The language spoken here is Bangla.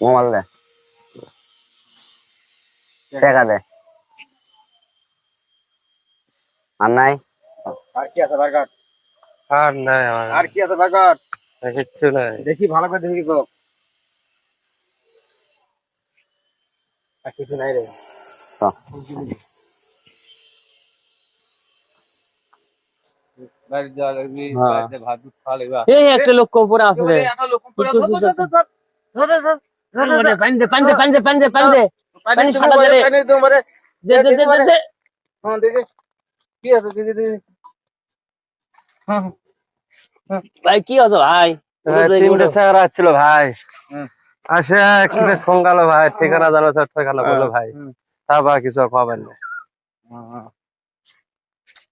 মোবাইল দে, টাকা দে। আর নাই? আর কি আছে বাগার? আর নাই আর কি আছে বাগার? কিচ্ছু নাই। দেখি ভালো করে দেখি তো। আর কিছু নাই রে। বাইরে যা লাগবি, বাইরে ভাত খাওয়া লাগবে। এই একটা লোক উপরে আছে রে। এত লোক করে ধর পানি দে পানি দে পানি দে পানি দে পানি দে পানি ফাটা দে রে। পানি তোমারে দে দে দে দে। হ্যাঁ দেখি কি আছে দেখি দেখি। ভাই কি হতো ভাই? তিনটে চেহারা ছিল ভাই, আসে একসাথে সঙ্গালো ভাই, ঠিকানা জানো, ঠিকানা বললো ভাই, তারপর কিছু আর পাবেন না।